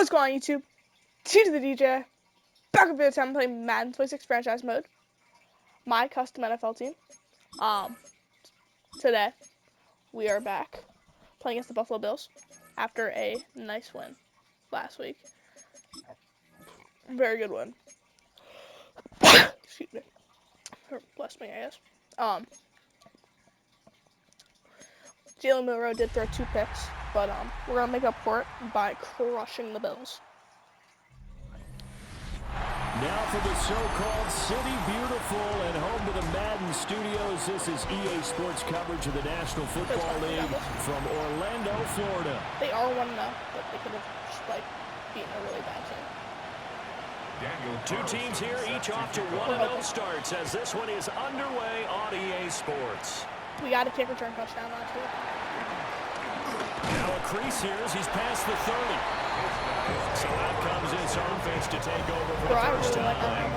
What's going on, YouTube? T to the DJ. Back up video time playing Madden 26 franchise mode. My custom NFL team. Today we are back playing against the Buffalo Bills after a nice win last week. Very good win. Excuse me. Or bless me, I guess. Jalen Milroe did throw 2 picks, but we're gonna make up for it by crushing the Bills. Now for the so-called City Beautiful and home to the Madden studios. This is EA Sports coverage of the National Football League from Orlando, Florida. They are 1-0, but they could have just beaten a really bad team. Two teams here, each off to 1-0 starts as this one is underway on EA Sports. We got a kick return touchdown last week. Now a crease here as he's past the 30. So out comes his offense to take over for the first time.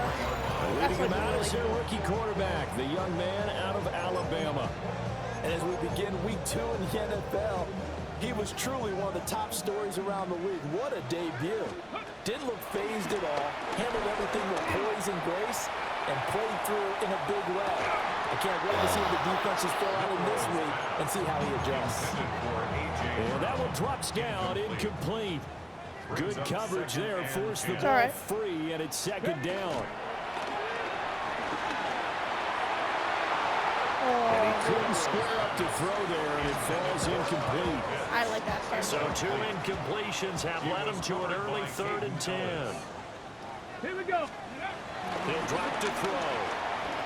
Leading him out is their rookie quarterback, the young man out of Alabama. And as we begin week 2 in the NFL, he was truly one of the top stories around the league. What a debut. Didn't look phased at all, handled everything with poise and grace, and played through in a big way. I can't wait to see what the defenses throw out in this week and see how he adjusts. And that one drops down, incomplete. Good coverage there, forced the ball free, and it's second down. And he couldn't square up to throw there, and it falls incomplete. I like that. So 2 incompletions have led him to an early 3rd and 10. Here we go. He'll drop to throw.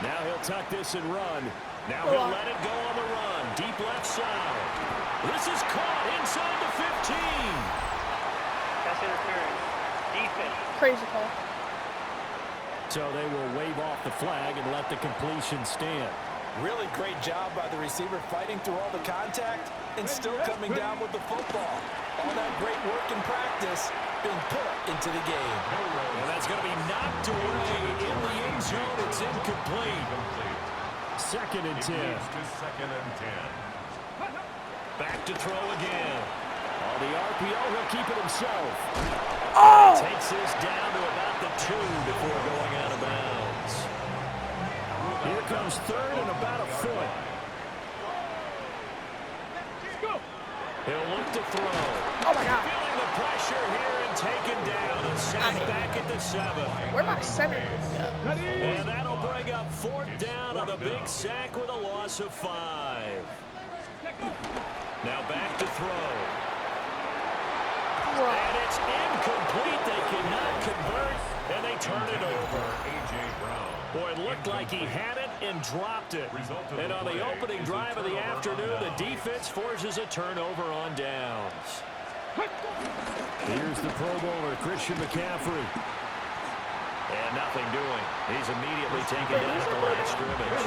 Now he'll tuck this and run. Now he'll let it go on the run. Deep left side. This is caught inside the 15. That's interference. Defense. Crazy call. So they will wave off the flag and let the completion stand. Really great job by the receiver fighting through all the contact and still coming down with the football. All that great work in practice being put into the game. And that's going to be knocked away in the end zone. It's incomplete. Second and 10. Back to throw again. On the RPO, he'll keep it himself. Oh! Takes this down to about the 2 before going out of bounds. Here comes 3rd and about a foot. He'll look to throw. Oh my God. Feeling the pressure here and taken down. A sack back at the 7. Where my center? And that'll bring up 4th down on a big sack with a loss of 5. Now back to throw. And it's incomplete. They cannot convert, and they turn it over. Boy, it looked like he had it and dropped it. And on the opening drive of the afternoon, the defense forces a turnover on downs. Here's the Pro Bowler, Christian McCaffrey. And nothing doing. He's immediately taken down at the line of scrimmage.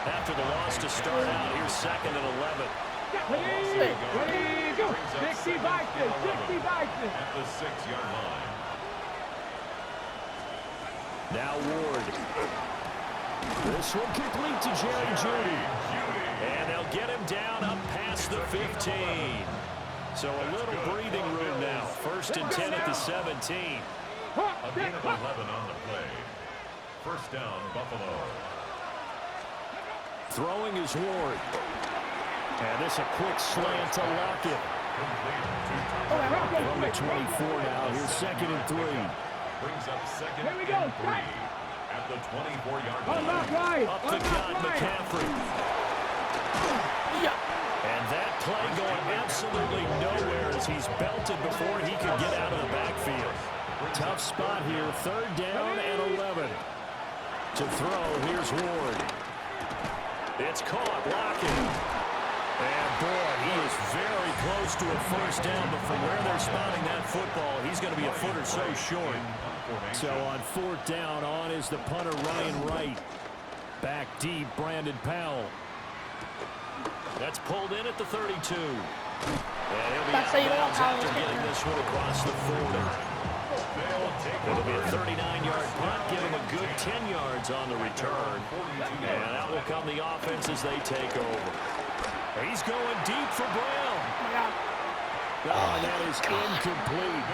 After the loss to start out, here's 2nd and 11. Ready, go. 60 Vikings. 60 Vikings. At the 6-yard line. Now Ward. This one complete to Jerry Jeudy. And they'll get him down up past the 15. So a little breathing room now. 1st and 10 at the 17. A gain of 11 on the play. 1st down, Buffalo. Throwing is Ward. And this a quick slant to Lockett. From the 24 now. Here's 2nd and 3. Brings up 2nd Here we go. and 3 at the 24-yard line. Up the gut, McCaffrey. And that play going absolutely nowhere as he's belted before he could get out of the backfield. Tough spot here. 3rd down and 11. To throw, here's Ward. It's caught, Lockett. And boy, he is very close to a 1st down, but from where they're spotting that football, he's going to be a foot or so short. So on 4th down, on is the punter Ryan Wright. Back deep, Brandon Powell. That's pulled in at the 32. And he'll be That's out of how you bounds want after Powell. getting this one across the 40. It'll be a 39-yard punt, giving a good 10 yards on the return. And out will come the offense as they take over. He's going deep for Brown. Oh my God. Oh, and that is incomplete.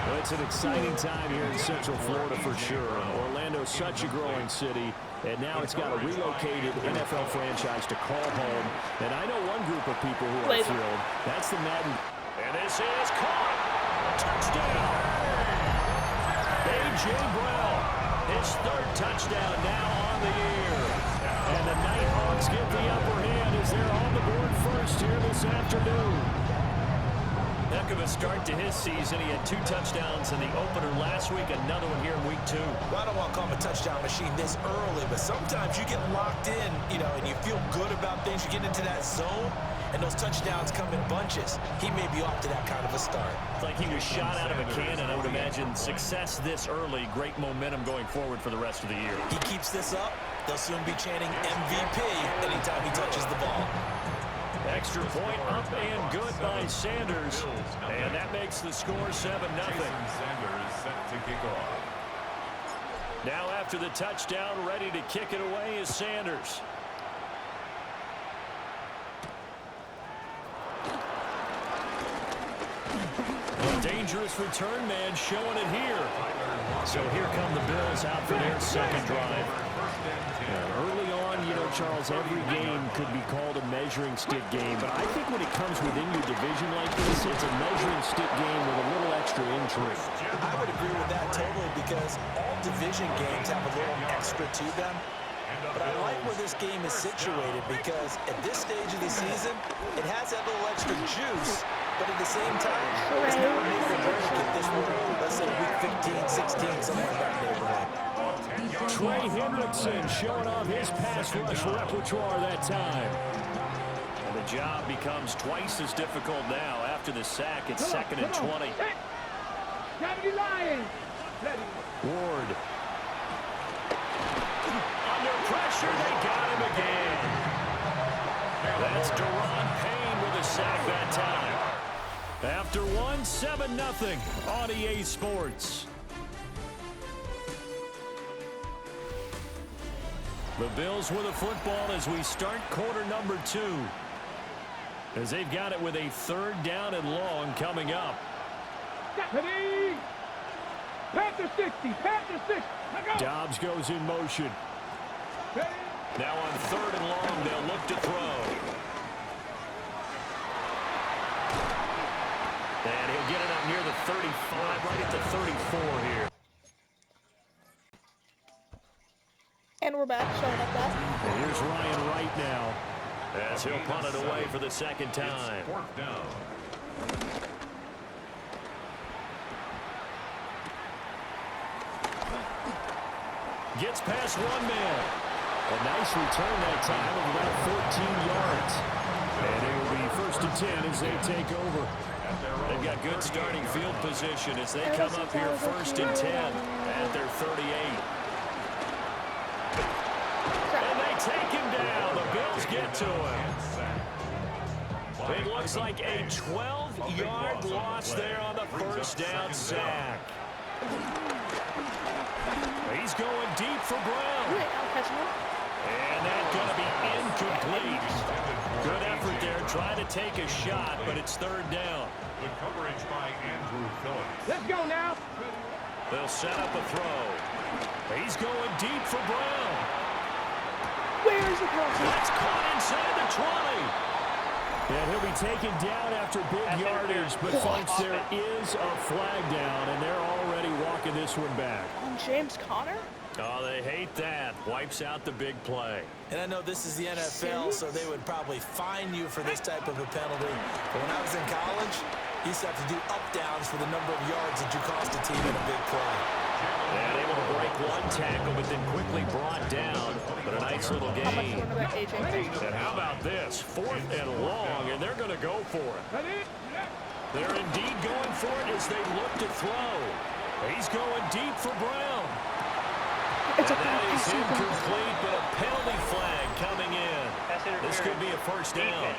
Well, it's an exciting time here in Central Florida for sure. Orlando's such a growing city, and now it's got a relocated NFL franchise to call home. And I know one group of people who are thrilled. That's the Madden. And this is caught. Touchdown. A.J. Brown, his third touchdown now on the year. And the Nighthawks get the upper hand as they're on the board first here this afternoon. Heck of a start to his season. He had 2 touchdowns in the opener last week, another one here in week 2. Well, I don't want to call him a touchdown machine this early, but sometimes you get locked in, and you feel good about things. You get into that zone, and those touchdowns come in bunches. He may be off to that kind of a start. It's like he was shot out of a cannon. I would imagine success this early, great momentum going forward for the rest of the year. He keeps this up, they'll soon be chanting MVP anytime he touches the ball. Extra point up and good by Sanders. And that makes the score 7-0. Sanders set to kick off. Now after the touchdown, ready to kick it away is Sanders. A dangerous return man showing it here. So here come the Bills out for their second drive. Early on, Charles, every game could be called a measuring stick game, but I think when it comes within your division like this, it's a measuring stick game with a little extra intrigue. I would agree with that totally because all division games have a little extra to them. But I like where this game is situated because at this stage of the season, it has that little extra juice, but at the same time, it's not a make or break if this were, let's say, week 15, 16, something like that neighborhood. Trey Hendrickson showing off his pass rush repertoire that time. And the job becomes twice as difficult now after the sack. It's 2nd and 20. Ward. Under pressure, they got him again. That's Deron Payne with a sack that time. After one, 7-0 on EA Sports. The Bills with a football as we start quarter number 2. As they've got it with a 3rd down and long coming up. Panther 60, Panther 60. Dobbs goes in motion. Now on 3rd and long, they'll look to throw. And he'll get it up near the 35, right at the 34 here. And we're back, showing up that. And here's Ryan Wright now. As he'll punt it away for the 2nd time. 4th down. Gets past one man. A nice return that time of about 14 yards. And it will be 1st and 10 as they take over. They've got good starting field position as they come up here 1st and 10 at their 38. And they take him down. The Bills get to him. It looks like a 12-yard loss there on the 1st down sack. He's going deep for Brown. And that's going to be incomplete. Good effort there, trying to take a shot, but it's 3rd down. The coverage by Andrew Phillips. Let's go now. They'll set up a throw. He's going deep for Brown. Where's the penalty? That's caught inside the 20. And he'll be taken down after big yardage, but folks, there is a flag down, and they're already walking this one back. On James Conner? Oh, they hate that. Wipes out the big play. And I know this is the NFL, so they would probably fine you for this type of a penalty. But when I was in college, you used to have to do up-downs for the number of yards that you cost a team in a big play. And able to break one tackle, but then quickly brought down. But a nice little How much gain. more about AJ? And how about this? 4th and long, and they're going to go for it. They're indeed going for it as they look to throw. He's going deep for Brown. It's And that is incomplete, but a penalty flag coming in. This could be a 1st down.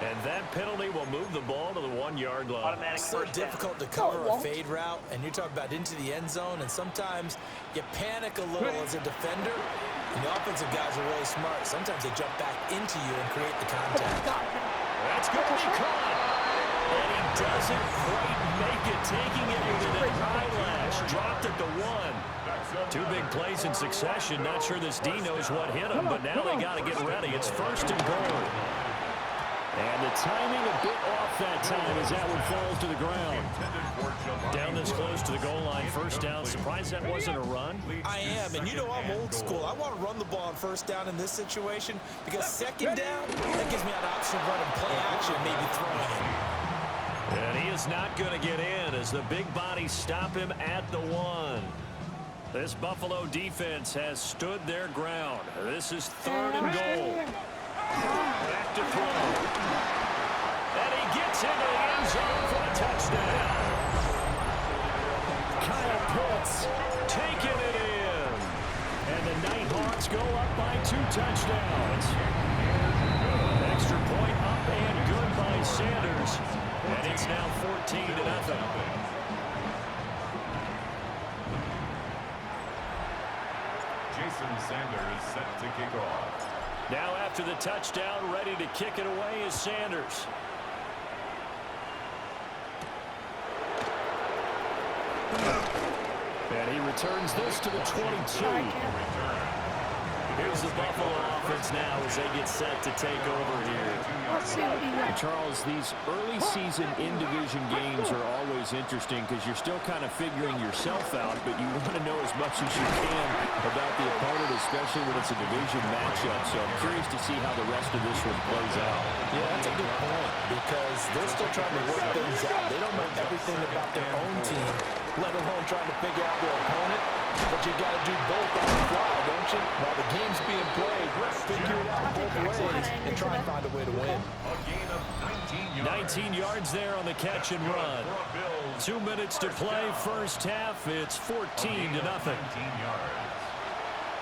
And that penalty will move the ball to the 1-yard line. It's so difficult to cover a fade route, and you're talking about into the end zone, and sometimes you panic a little as a defender, and the offensive guys are really smart. Sometimes they jump back into you and create the contact. And doesn't quite make it, taking it with an eyelash. Dropped at the 1. Two big plays in succession. Not sure this D knows what hit him, but now they got to get ready. It's 1st and goal. And the timing a bit off that time as that one falls to the ground. Down this close to the goal line, 1st down. Surprised that wasn't a run? I am, and you know I'm old school. I want to run the ball on 1st down in this situation because 2nd down, that gives me an option of running play action, maybe throwing it. And he is not going to get in as the big bodies stop him at the 1. This Buffalo defense has stood their ground. This is 3rd and goal. Back to throw. And he gets into the end zone for a touchdown. Kyle Pitts taking it in. And the Nighthawks go up by 2 touchdowns. Extra point up and good by Sanders. And it's now 14-0. Jason Sanders set to kick off. Now after the touchdown, ready to kick it away is Sanders. And he returns this to the 22. Here's the Buffalo offense now as they get set to take over here. Let's see what he got. Charles, these early season in-division games are always interesting because you're still kind of figuring yourself out, but you want to know as much as you can about the opponent, especially when it's a division matchup. So I'm curious to see how the rest of this one plays out. Yeah, that's a good point because they're still trying to work things out. They don't know everything about their own team, let alone trying to figure out their opponent. But you got to do both on the fly, don't you? While the game's being played, figure it out both ways and try and find a way to win. A gain of 19 yards. 19 yards there on the catch and run. 2 minutes to play, 1st half. It's 14-0. 19 yards.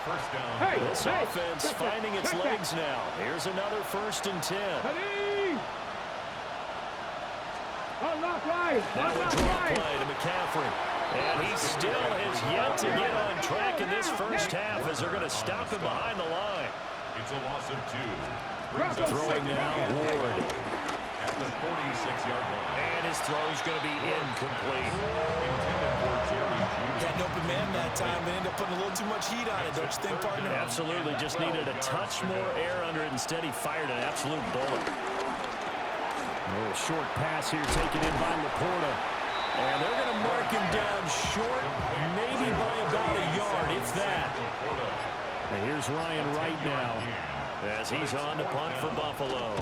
1st down. Hey, This offense finding its legs now. Here's another 1st and 10. Ready? Unlock right. Now a Unlock drop right. play to McCaffrey. And he still has yet to get on track in this 1st half as they're going to stop him behind the line. It's a loss of 2. Throwing now, Ward. At the 46-yard line. And his throw's going to be incomplete. Intended for Jerry Judy. Had an open man that time and ended up putting a little too much heat on it, don't you think, partner? Absolutely, just needed a touch more air under it. Instead, he fired an absolute bullet. A little short pass here taken in by Laporta. And they're going to mark him down short, maybe by about a yard, if that. And here's Ryan Wright now as he's on to punt for Buffalo.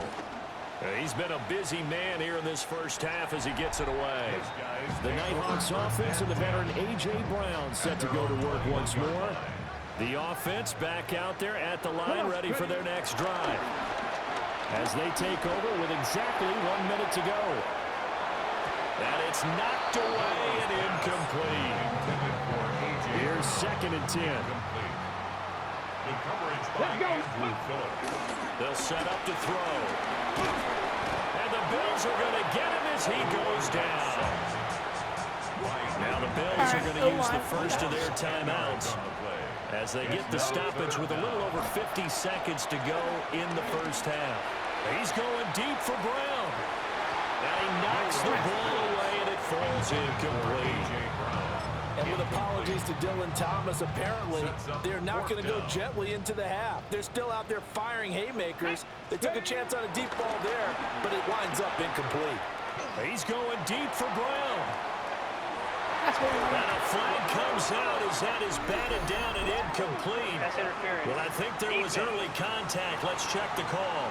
He's been a busy man here in this 1st half as he gets it away. The Nighthawks offense and the veteran A.J. Brown set to go to work once more. The offense back out there at the line, ready for their next drive. As they take over with exactly 1 minute to go. And it's knocked away and incomplete. Here's 2nd and 10. The coverage by Andrew Phillips. They'll set up to throw. And the Bills are going to get him as he goes down. Now the Bills are going to use the first of their timeouts as they get the stoppage with a little over 50 seconds to go in the 1st half. He's going deep for Brown. And he knocks the ball away, and it falls incomplete. And with apologies to Dylan Thomas, apparently they're not going to go gently into the half. They're still out there firing haymakers. They took a chance on a deep ball there, but it winds up incomplete. He's going deep for Brown. That's what we want. And a flag comes out as that is batted down and incomplete. That's interference. Well, I think there was early contact. Let's check the call.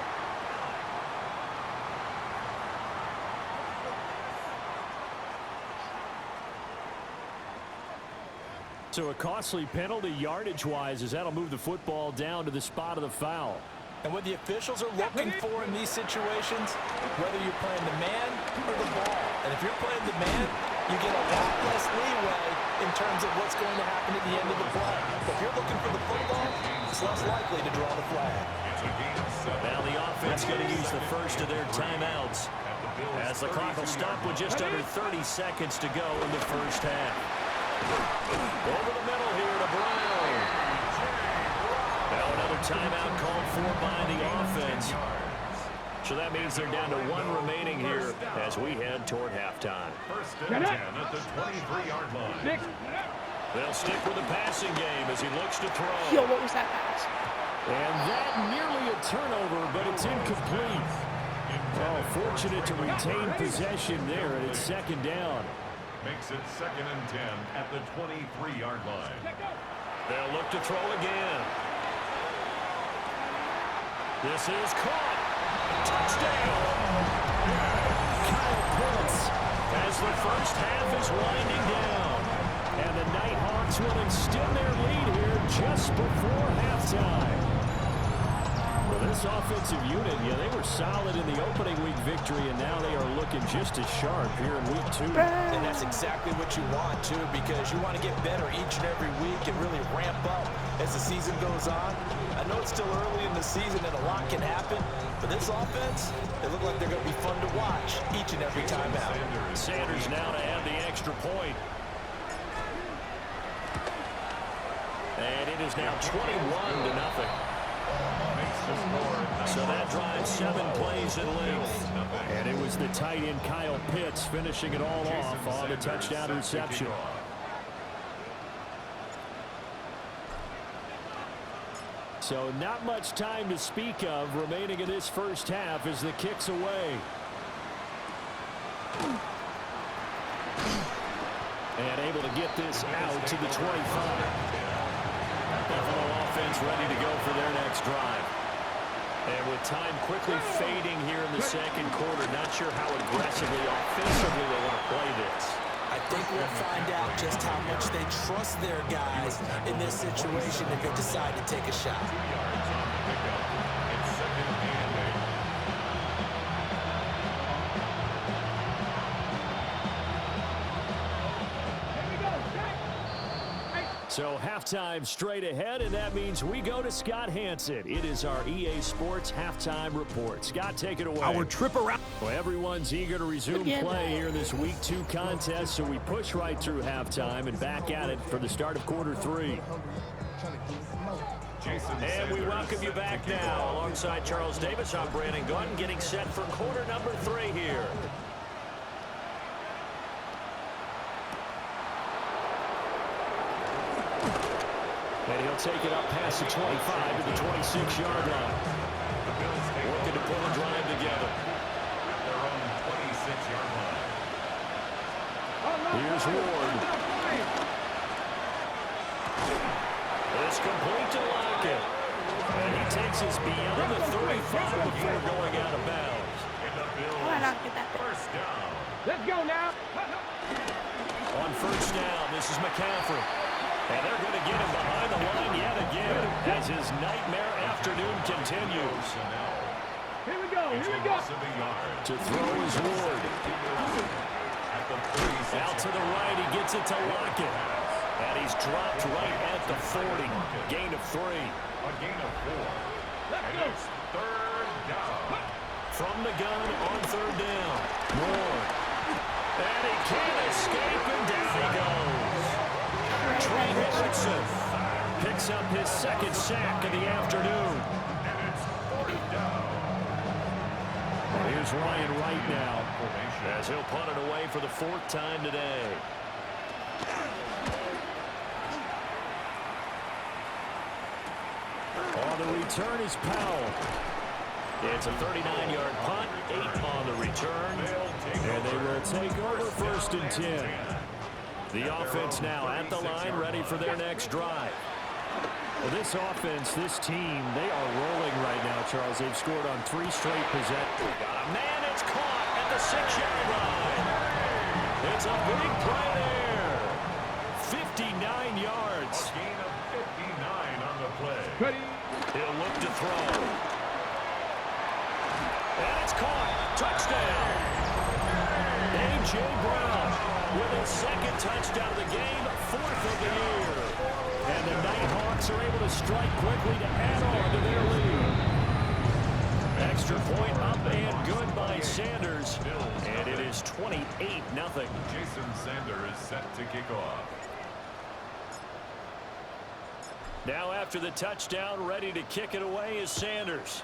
So a costly penalty yardage-wise as that'll move the football down to the spot of the foul. And what the officials are looking for in these situations, whether you're playing the man or the ball. And if you're playing the man, you get a lot less leeway in terms of what's going to happen at the end of the play. If you're looking for the football, it's less likely to draw the flag. Now the offense going to use the first of their timeouts as the clock will stop with just under 30 seconds to go in the 1st half. Over the middle here to Brown. Now another timeout called for by the offense. So that means they're down to 1 remaining here as we head toward halftime. First and 10 at the 23-yard line. They'll stick with the passing game as he looks to throw. Yo, what was that pass? And that nearly a turnover, but it's incomplete. Oh, fortunate to retain possession there, and it's second down. Makes it 2nd and 10 at the 23-yard line. They'll look to throw again. This is caught. Touchdown. Kyle Pitts as the first half is winding down. And the Nighthawks will extend their lead here just before halftime. Well, this offensive unit, they were solid in the opening week victory, and now they are looking just as sharp here in week 2. And that's exactly what you want, too, because you want to get better each and every week and really ramp up as the season goes on. I know it's still early in the season and a lot can happen, but this offense, they look like they're going to be fun to watch each and every time out. Sanders now to add the extra point. And it is now 21-0. So that drives 7 plays in length. And it was the tight end Kyle Pitts finishing it all off on the touchdown reception. So not much time to speak of remaining in this first half as the kick's away. And able to get this out to the 25. Buffalo offense ready to go for their next drive. And with time quickly fading here in the second quarter, not sure how aggressively, offensively they want to play this. I think we'll find out just how much they trust their guys in this situation if they decide to take a shot. 2 yards on the pickup. It's 2nd and 8. So halftime straight ahead, and that means we go to Scott Hanson. It is our EA Sports halftime report. Scott, take it away. Our trip around. Well, everyone's eager to resume play here in this Week 2 contest, so we push right through halftime and back at it for the start of quarter 3. And we welcome you back now. Alongside Charles Davis, I'm Brandon Gordon, getting set for quarter number 3 here. And he'll take it up past the 25 to the 26-yard line. Working to pull a drive together. Their own 26-yard line. Here's Ward. It's complete to Lockett. And he takes us beyond the 35 before going out of bounds. Why not get that? First down. Let's go now. On first down, this is McCaffrey. And they're going to get him behind the line yet again as his nightmare afternoon continues. Here we go. Here we go. To throw is Ward. Out to the right, he gets it to Lockett. And he's dropped right at the 40. Gain of 3. A gain of 4. And it's 3rd down. From the gun on 3rd down. Moore. And he can't escape, and down he goes. Trey Hendrickson picks up his 2nd sack of the afternoon. And it's 4th down. Here's Ryan Wright now as he'll punt it away for the 4th time today. On the return is Powell. It's a 39-yard punt, 8 on the return, and they will take over 1st and 10. The offense now at the line, ready for their next drive. Well, this offense, this team, they are rolling right now, Charles. They've scored on 3 straight possessions. Got a man, it's caught at the 6-yard line. It's a big play there. 59 yards. A gain of 59 on the play. He'll look to throw. And it's caught. Touchdown. A.J. Brown with his 2nd touchdown of the game, 4th of the year. And the Nighthawks are able to strike quickly to add on to their lead. Extra point up and good by Sanders. And it is 28-0. Jason Sanders is set to kick off. Now after the touchdown, ready to kick it away is Sanders.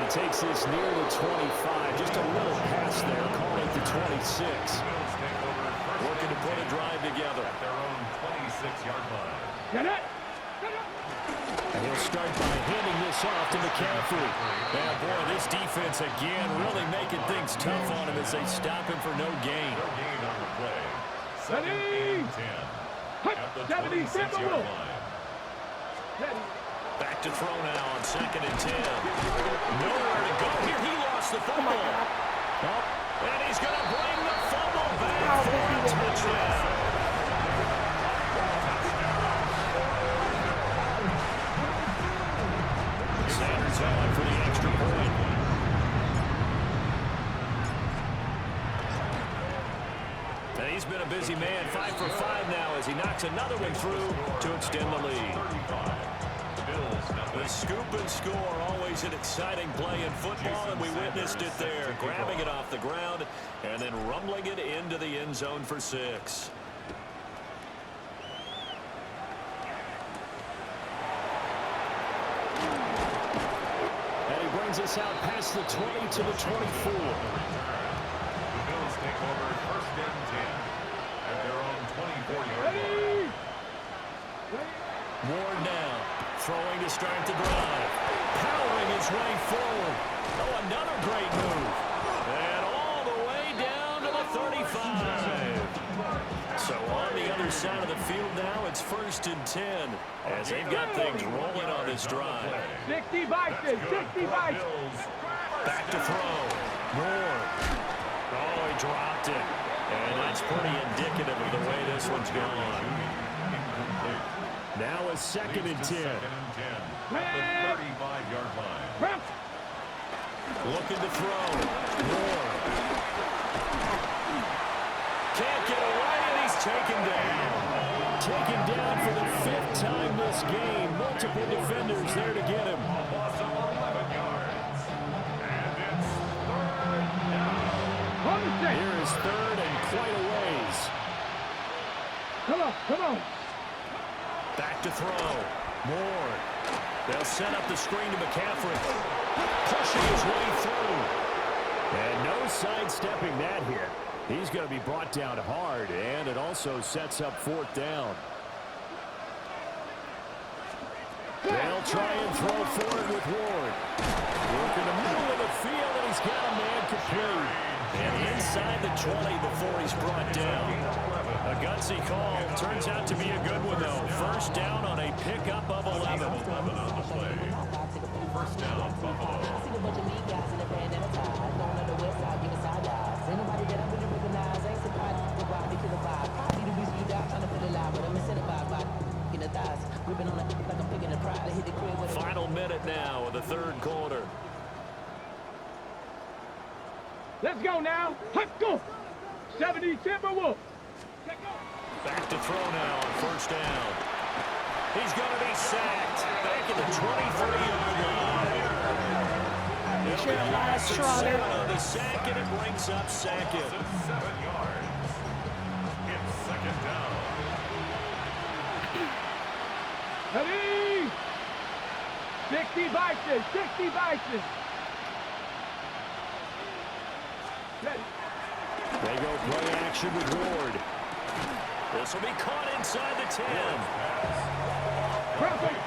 takes this near the 25. Just a little pass there. Call it the 26. Looking to put a drive together. At their own 26-yard line. Get it. And he'll start by handing this off to McCaffrey. Man, boy, this defense again really making things tough on him as they stop him for no gain. No gain on the play. Ready? 2nd and 10. At the 70, 26-yard line. Back to throw now on 2nd and 10. Nowhere to go here. He lost the football. And he's going to bring the fumble back for a touchdown. Sanders on for the extra point. And he's been a busy man, 5 for 5 now as he knocks another one through to extend the lead. The scoop and score, always an exciting play in football, and we witnessed it there, grabbing it off the ground and then rumbling it into the end zone for 6. Us out past the 20 to the 24. The Bills take over 1st and 10 at their own 24-yard line. Ward now, throwing to start the drive. Powering his way forward. Oh, another great move. And all the way down to the 35. So on the other side of the field now, it's 1st and 10 as they've got things rolling on this drive. 60 Vikings, 60 Vikings. Back to throw. Moore. Oh, he dropped it. And that's pretty indicative of the way this one's gone. Now a 2nd and 10. 2nd and 10 at the 35-yard line. Looking to throw. Moore. Can't get away, and he's taken down. Taken down for the 5th time this game. Multiple defenders there to get him. Loss of 11 yards. And it's 3rd down. Here is 3rd and quite a ways. Come on, come on. Back to throw. Moore. They'll set up the screen to McCaffrey. Pushing his way through. And no sidestepping that here. He's going to be brought down hard, and it also sets up 4th down. They'll try and throw forward with Ward. Work in the middle of the field, and he's got a man complete. And inside the 20 before he's brought down. A gutsy call. Turns out to be a good one, though. 1st down on a pickup of 11. 11 on the play. 1st down, Buffalo. Final minute now of the 3rd quarter. Let's go now. Let's go. 70 Timberwolves. Back to throw now on 1st down. He's going to be sacked. Back at the 23-yard line. It'll be a loss of 7 on the sack, and it brings up Sackett. 7 yards. It's 2nd down. Ready? 60 Vikings, 60 Vikings. Ready. They go play action with Ward. This will be caught inside the 10. Perfect.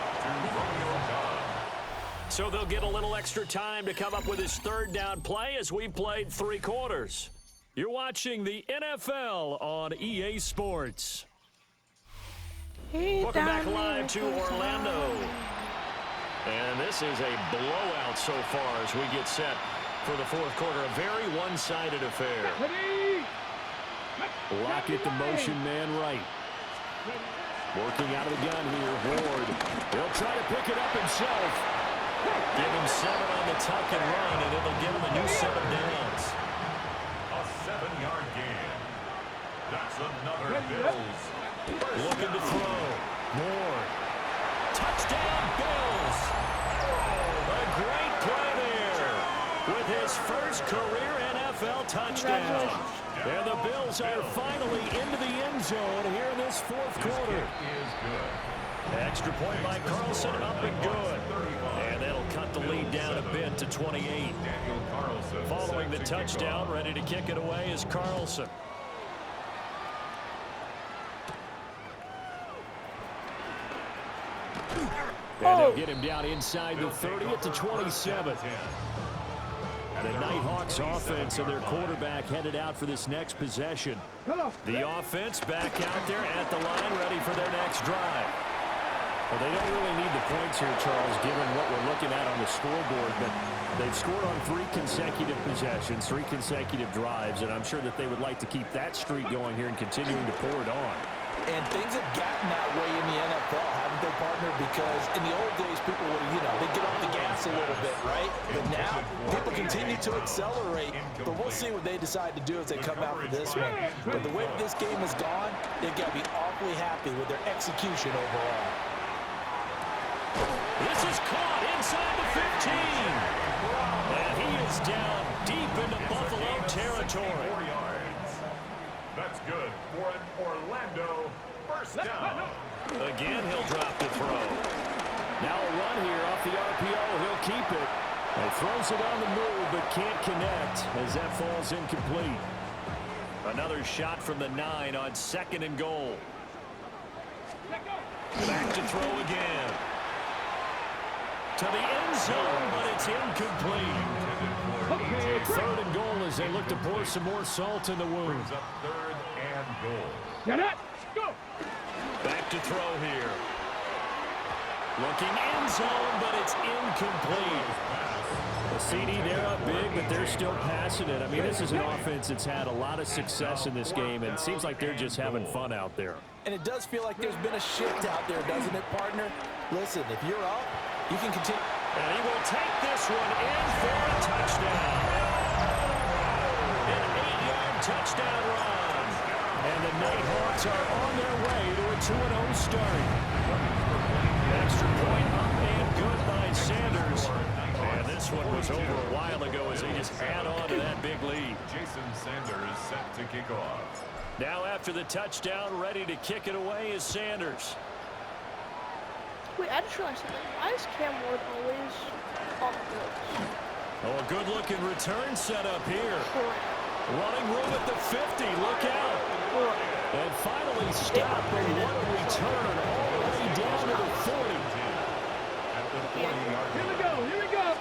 So they'll get a little extra time to come up with his 3rd down play as we've played 3 quarters. You're watching the NFL on EA Sports. Welcome back live to Orlando. And this is a blowout so far as we get set for the 4th quarter. A very one-sided affair. Ready? Lockett, the motion man right. Working out of the gun here, Ward. He'll try to pick it up himself. Give him 7 on the tuck and run, and it'll give him a new 7 downs. A 7-yard gain. That's another Bills. Looking to throw. Moore. Touchdown, Bills. A great play there with his first career NFL touchdown. And the Bills are finally into the end zone here in this 4th quarter. Is good. Extra point by Carlson, up and good. And that'll cut cut the lead down a bit to 28. Daniel Carlson Following the set to kick touchdown, off. ready to kick it away is Carlson. And they'll get him down inside the 30 at the 27. The Nighthawks offense and their quarterback headed out for this next possession. The offense back out there at the line, ready for their next drive. Well, they don't really need the points here, Charles, given what we're looking at on the scoreboard. But they've scored on 3 consecutive possessions, 3 consecutive drives, and I'm sure that they would like to keep that streak going here and continuing to pour it on. And things have gotten that way in the NFL, haven't they, partner? Because in the old days, people would, they'd get off the gas a little bit, right? But now, people continue to accelerate. But we'll see what they decide to do as they come out for this one. But the way that this game has gone, they've got to be awfully happy with their execution overall. This is caught inside the 15. And he is down deep into Buffalo territory. 4 yards. That's good for an Orlando first down. Again, he'll drop the throw. Now a run here off the RPO. He'll keep it. And throws it on the move, but can't connect as that falls incomplete. Another shot from the 9 on 2nd and goal. Back to throw again. To the end zone, but it's incomplete. 3rd and goal as they look to pour some more salt in the wound. Brings up 3rd and goal. Get it. Go. Back to throw here. Looking end zone, but it's incomplete. The CD, they're up big, but they're still passing it. I mean, this is an offense that's had a lot of success in this game, and it seems like they're just having fun out there. And it does feel like there's been a shift out there, doesn't it, partner? Listen, if you're up, you can continue. And he will take this one in for a touchdown. An 8-yard touchdown run. And the Nighthawks are on their way to a 2-0 start. Extra point up and good by Sanders. And this one was over a while ago as they just add on to that big lead. Jason Sanders set to kick off. Now after the touchdown, ready to kick it away is Sanders. Wait, I just realized something. Why is Cam Ward always on the blitz? Oh, a good-looking return set up here. Correct. Running room at the 50. Look out. Correct. And finally stopped, but what a return all the way down to the 40. At the 40-yard Here we go. Here we go.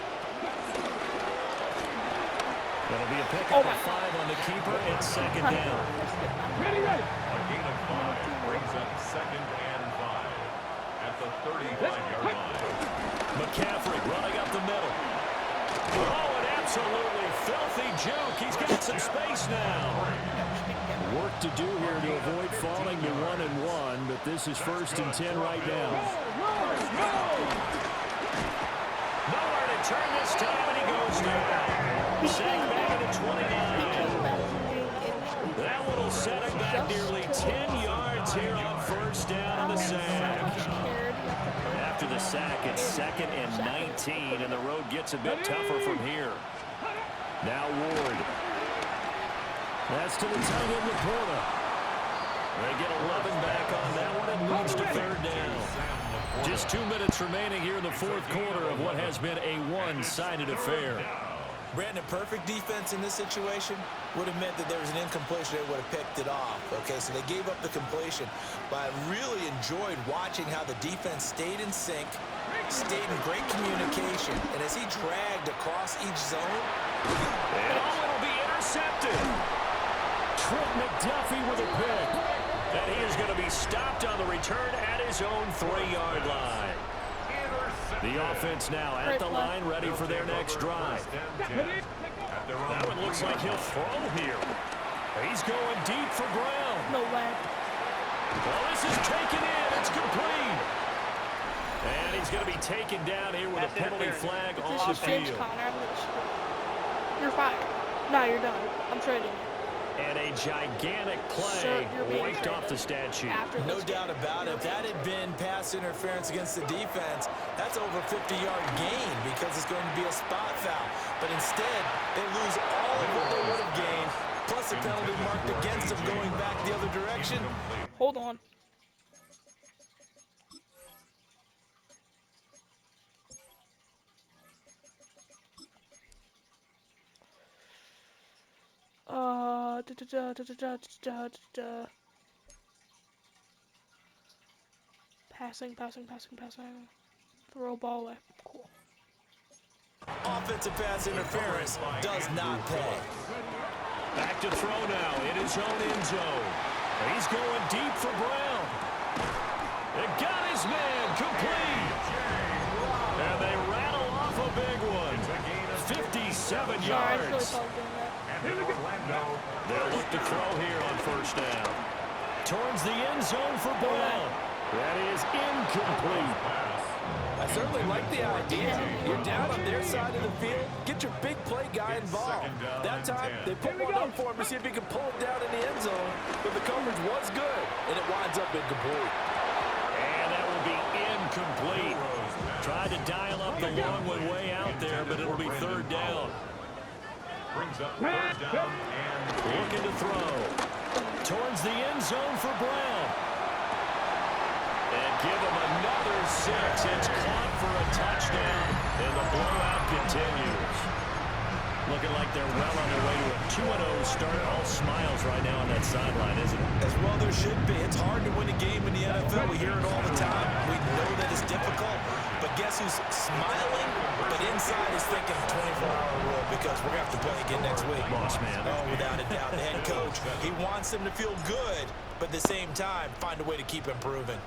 That'll be a pickup of 5 on the keeper and 2nd down. Ready, ready. A gain of 5 brings up 2nd and 5 at the 35-yard line. McCaffrey running up the middle. Oh, an absolutely filthy juke. He's got some space now. Work to do here to avoid falling to 1-1, but this is 1st and 10 right now. Nowhere to turn this time, and he goes down. Sack back at 29. That one will set him back nearly 10 yards here on 1st down on the sack. After the sack, it's 2nd and 19, and the road gets a bit tougher from here. Now Ward. That's to the tight end, Laporta. They get 11 back on that one and moves to 3rd down. Just 2 minutes remaining here in the 4th quarter of what has been a one-sided affair. Brandon, perfect defense in this situation would have meant that there was an incompletion. They would have picked it off. Okay, so they gave up the completion. But I really enjoyed watching how the defense stayed in sync, stayed in great communication. And as he dragged across each zone. And it'll be intercepted. Trent McDuffie with a pick. And he is going to be stopped on the return at his own 3-yard line. The offense now at the line, ready for their next drive. That one looks like he'll throw here. He's going deep for ground. No way. Well, this is taken in. It's complete. And he's going to be taken down here with a penalty flag If on the this is James field. Conner, I'm going to screw. You're fired. No, you're done. I'm trading you. And a gigantic play Sir, you're being wiped traded off the stat sheet. after No this game. doubt about it. If that had been pass interference against the defense, that's over a 50-yard gain because it's going to be a spot foul. But instead, they lose all of what they would have gained, plus a penalty marked against them going back the other direction. Hold on. Passing. Throw ball away. Cool. Offensive pass interference does not pay. Back to throw now in his own end zone. He's going deep for Brown. It got his man complete. And they rattle off a big one. 57 yards. They'll look to throw here on first down. Towards the end zone for Brown. That is incomplete. I certainly like the idea. You're down on their side of the field. Get your big play guy involved. That time, they put one up for him to see if he can pull it down in the end zone. But the coverage was good, and it winds up incomplete. And that will be incomplete. Tried to dial up the long one way out there, but it'll be third down. Brings up third down and Looking to throw. Towards the end zone for Brown. And give him another 6. It's caught for a touchdown, and the blowout continues. Looking like they're well on their way to a 2-0 start. All smiles right now on that sideline, isn't it? As well there should be. It's hard to win a game in the NFL. We hear it all the time. We know that it's difficult. But guess who's smiling? But inside is thinking 24-hour rule because we're going to have to play again next week. Boss man. Oh, without a doubt. The head coach, he wants them to feel good, but at the same time, find a way to keep improving.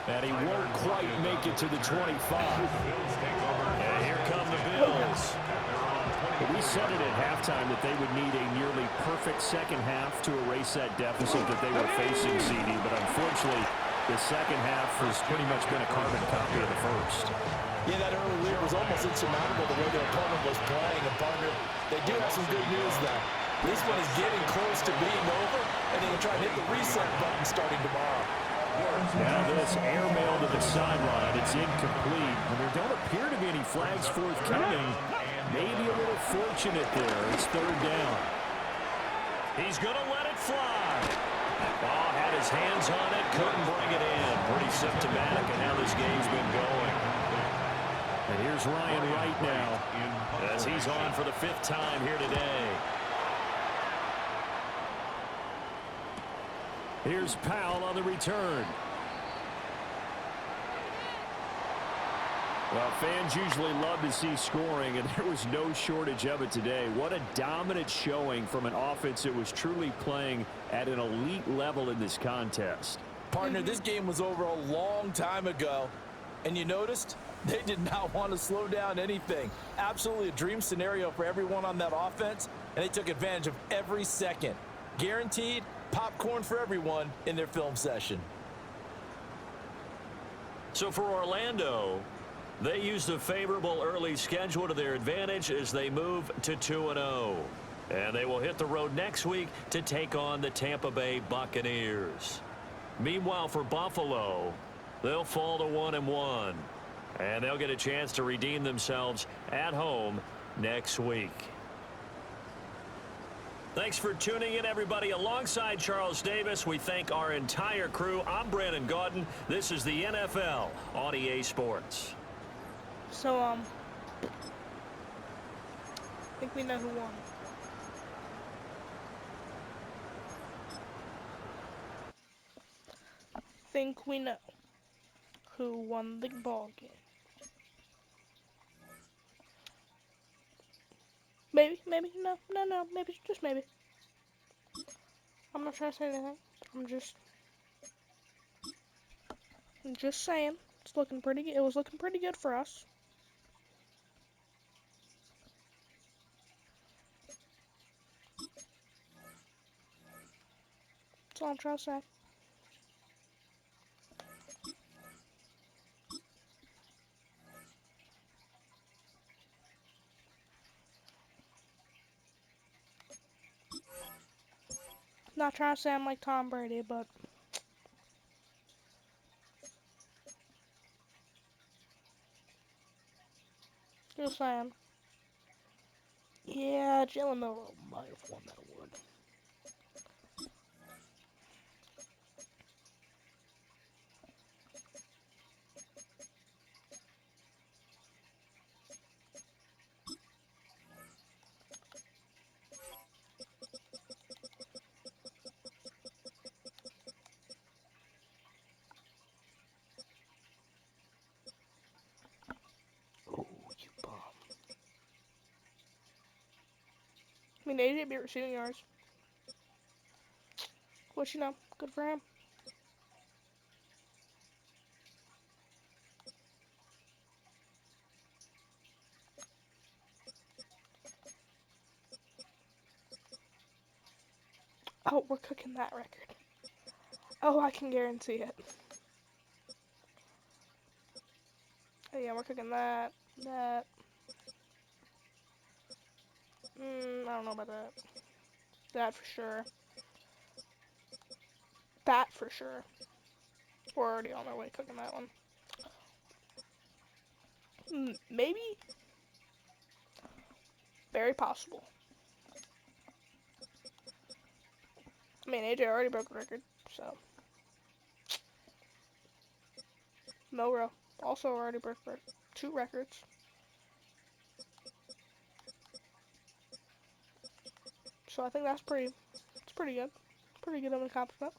And he won't quite make it to the 25. And here come the Bills. We said it at halftime that they would need a nearly perfect second half to erase that deficit that they were facing, CD. But unfortunately, the second half has pretty much been a carbon copy of the first. Yeah, that early lead was almost insurmountable the way their opponent was playing. And, partner, they do have some good news, though. This one is getting close to being over, and they can try and hit the reset button starting tomorrow. Now this airmail to the sideline. It's incomplete. And there don't appear to be any flags forthcoming. Maybe a little fortunate there. It's third down. He's going to let it fly. Oh, had his hands on it. Couldn't bring it in. Pretty symptomatic of how this game's been going. And here's Ryan Wright now as he's on for the 5th time here today. Here's Powell on the return. Well, fans usually love to see scoring, and there was no shortage of it today. What a dominant showing from an offense that was truly playing at an elite level in this contest. Partner, this game was over a long time ago, and you noticed they did not want to slow down anything. Absolutely a dream scenario for everyone on that offense, and they took advantage of every second. Guaranteed popcorn for everyone in their film session. So for Orlando, they used a favorable early schedule to their advantage as they move to 2-0. And they will hit the road next week to take on the Tampa Bay Buccaneers. Meanwhile, for Buffalo, they'll fall to 1-1. And they'll get a chance to redeem themselves at home next week. Thanks for tuning in, everybody. Alongside Charles Davis, we thank our entire crew. I'm Brandon Gaudin. This is the NFL on EA Sports. So, I think we know who won. I think we know who won the ball game. Maybe, no, maybe, just maybe. I'm not trying to say anything. I'm just saying. It's looking pretty good. It was looking pretty good for us. That's all I'm trying to say. Not trying to say I'm like Tom Brady, but just saying. Yeah, Jalen Milroe might have won that award. mean, AJ beat receiving yards. Which, you know, good for him. Oh, we're cooking that record. Oh, I can guarantee it. Oh, yeah, we're cooking that. That. I don't know about that. That for sure. That for sure. We're already on our way cooking that one. Maybe. Very possible. I mean, AJ already broke a record, so. Milrow also already broke 2 records. So I think that's pretty good. Pretty good of an accomplishment.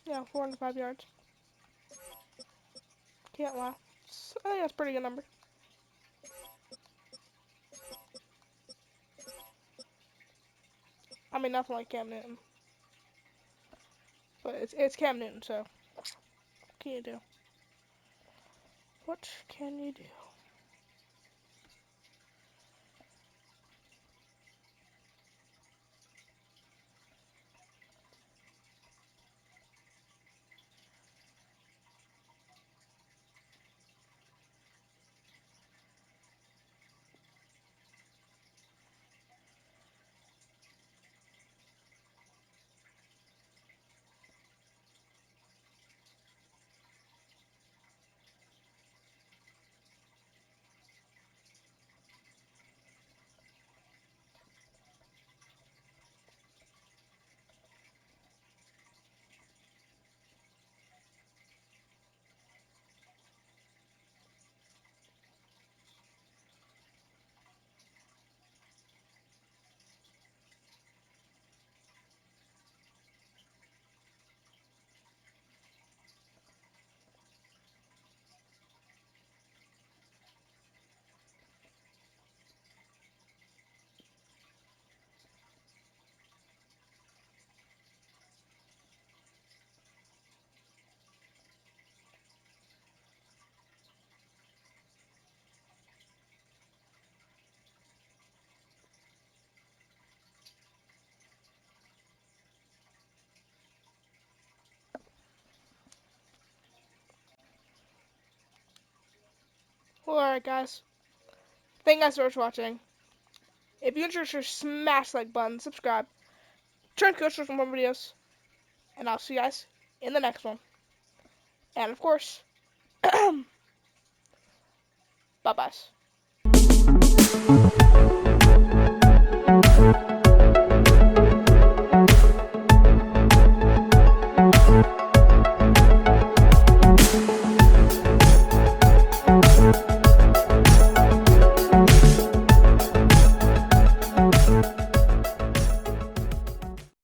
Yeah, 405 yards. Can't lie. I think that's a pretty good number. I mean, nothing like Cam Newton. But it's Cam Newton, so what can you do? What can you do? Well, alright, guys. Thank you guys so much for watching. If you enjoyed, smash the like button, subscribe, turn coach for more videos, and I'll see you guys in the next one. And of course, bye-bye.